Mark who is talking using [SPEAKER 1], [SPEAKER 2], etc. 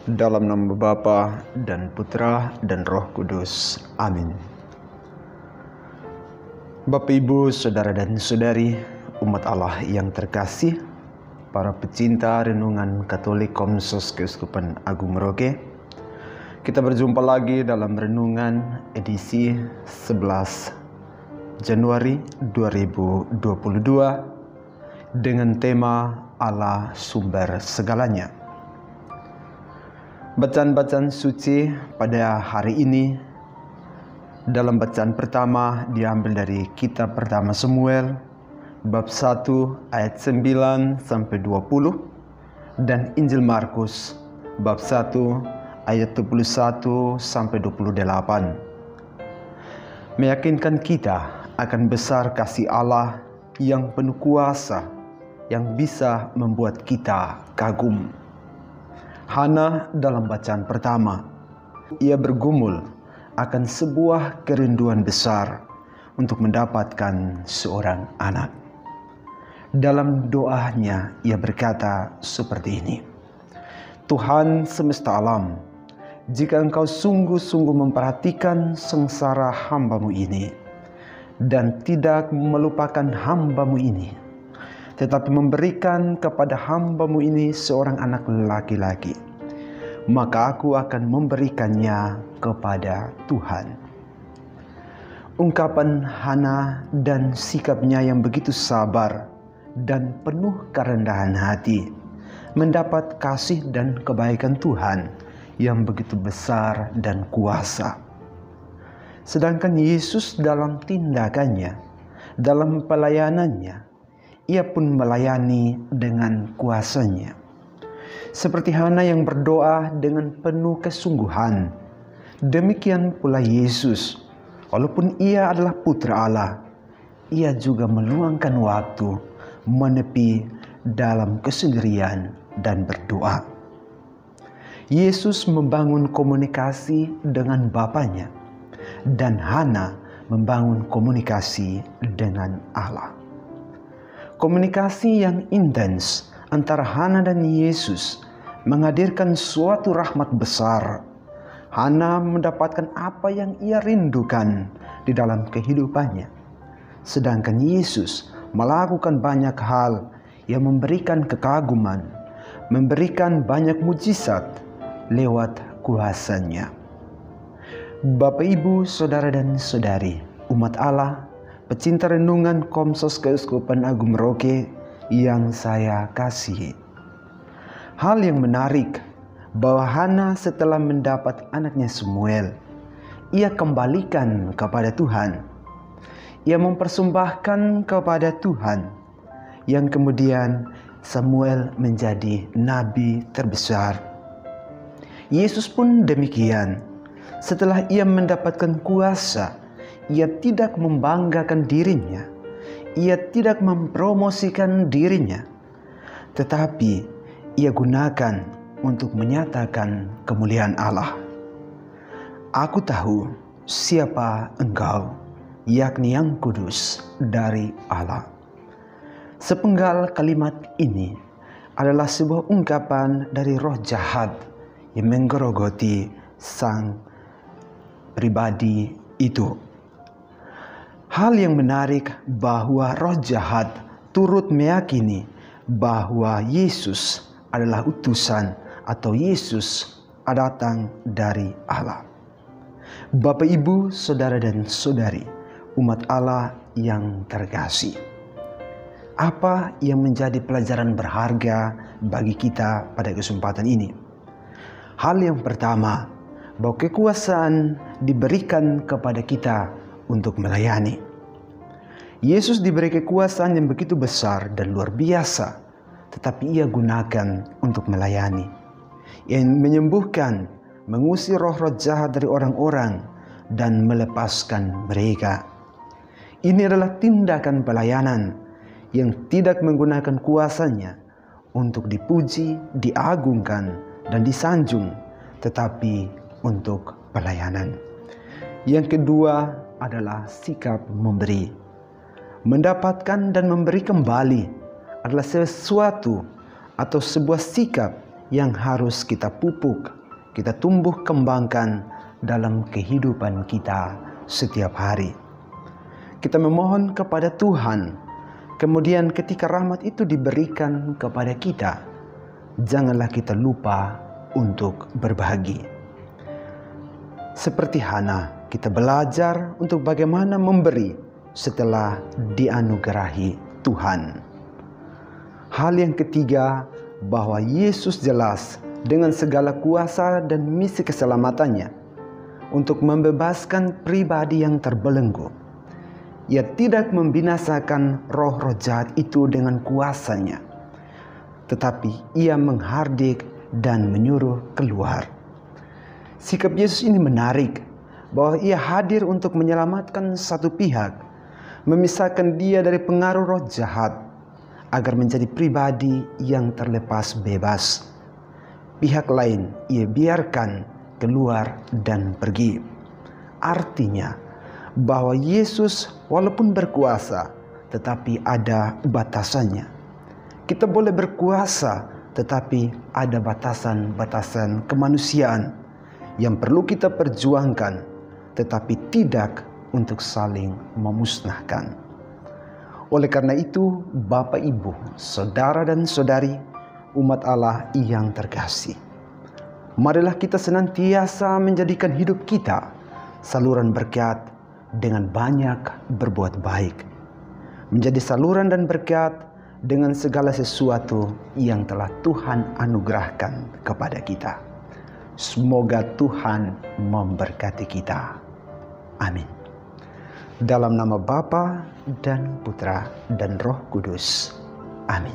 [SPEAKER 1] Dalam nama Bapa dan Putra dan Roh Kudus. Amin. Bapak, Ibu, Saudara dan Saudari, umat Allah yang terkasih, para pecinta renungan Katolik Komsos Keuskupan Agung Merauke, kita berjumpa lagi dalam renungan edisi 11 Januari 2022 dengan tema Allah sumber segalanya. Bacaan-bacaan suci pada hari ini dalam bacaan pertama diambil dari kitab pertama Samuel bab 1 ayat 9 sampai 20 dan Injil Markus bab 1 ayat 21 sampai 28. Meyakinkan kita akan besar kasih Allah yang penuh kuasa yang bisa membuat kita kagum. Hana dalam bacaan pertama, ia bergumul akan sebuah kerinduan besar untuk mendapatkan seorang anak. Dalam doanya ia berkata seperti ini, Tuhan semesta alam, jika Engkau sungguh-sungguh memperhatikan sengsara hamba-Mu ini dan tidak melupakan hamba-Mu ini, tetapi memberikan kepada hamba-Mu ini seorang anak laki-laki, maka aku akan memberikannya kepada Tuhan. Ungkapan Hana dan sikapnya yang begitu sabar dan penuh kerendahan hati mendapat kasih dan kebaikan Tuhan yang begitu besar dan kuasa. Sedangkan Yesus dalam tindakannya, dalam pelayanannya, ia pun melayani dengan kuasanya. Seperti Hana yang berdoa dengan penuh kesungguhan, demikian pula Yesus, walaupun ia adalah putra Allah, ia juga meluangkan waktu menepi dalam kesendirian dan berdoa. Yesus membangun komunikasi dengan Bapanya, dan Hana membangun komunikasi dengan Allah. Komunikasi yang intens antara Hana dan Yesus menghadirkan suatu rahmat besar. Hana mendapatkan apa yang ia rindukan di dalam kehidupannya, sedangkan Yesus melakukan banyak hal yang memberikan kekaguman, memberikan banyak mujizat lewat kuasanya. Bapak, Ibu, Saudara dan Saudari, umat Allah, pecinta renungan Komsos Keuskupan Agung Merauke yang saya kasihi. Hal yang menarik bahwa Hana setelah mendapat anaknya Samuel, ia kembalikan kepada Tuhan. Ia mempersembahkan kepada Tuhan, yang kemudian Samuel menjadi nabi terbesar. Yesus pun demikian. Setelah ia mendapatkan kuasa, ia tidak membanggakan dirinya, ia tidak mempromosikan dirinya, tetapi ia gunakan untuk menyatakan kemuliaan Allah. Aku tahu siapa engkau, yakni yang kudus dari Allah. Sepenggal kalimat ini adalah sebuah ungkapan dari roh jahat yang menggerogoti sang pribadi itu. Hal yang menarik bahwa roh jahat turut meyakini bahwa Yesus adalah utusan atau Yesus datang dari Allah. Bapak, Ibu, Saudara dan Saudari, umat Allah yang terkasih, apa yang menjadi pelajaran berharga bagi kita pada kesempatan ini? Hal yang pertama, bahwa kekuasaan diberikan kepada kita untuk melayani. Yesus diberi kekuasaan yang begitu besar dan luar biasa, tetapi ia gunakan untuk melayani. Ia menyembuhkan, mengusir roh-roh jahat dari orang-orang, dan melepaskan mereka. Ini adalah tindakan pelayanan yang tidak menggunakan kuasanya untuk dipuji, diagungkan, dan disanjung, tetapi untuk pelayanan. Yang kedua adalah sikap memberi. Mendapatkan dan memberi kembali adalah sesuatu atau sebuah sikap yang harus kita pupuk, kita tumbuh kembangkan dalam kehidupan kita setiap hari. Kita memohon kepada Tuhan, kemudian ketika rahmat itu diberikan kepada kita, janganlah kita lupa untuk berbagi. Seperti Hana, kita belajar untuk bagaimana memberi setelah dianugerahi Tuhan. Hal yang ketiga, bahwa Yesus jelas dengan segala kuasa dan misi keselamatannya untuk membebaskan pribadi yang terbelenggu. Ia tidak membinasakan roh-roh jahat itu dengan kuasanya, tetapi ia menghardik dan menyuruh keluar. Sikap Yesus ini menarik, bahwa ia hadir untuk menyelamatkan satu pihak, memisahkan dia dari pengaruh roh jahat, agar menjadi pribadi yang terlepas bebas. Pihak lain ia biarkan keluar dan pergi. Artinya, bahwa Yesus walaupun berkuasa, tetapi ada batasannya. Kita boleh berkuasa, tetapi ada batasan-batasan kemanusiaan yang perlu kita perjuangkan, tetapi tidak untuk saling memusnahkan. Oleh karena itu, Bapak, Ibu, saudara dan saudari, umat Allah yang terkasih, marilah kita senantiasa menjadikan hidup kita saluran berkat dengan banyak berbuat baik, menjadi saluran dan berkat dengan segala sesuatu yang telah Tuhan anugerahkan kepada kita. Semoga Tuhan memberkati kita. Amin. Dalam nama Bapa dan Putra dan Roh Kudus. Amin.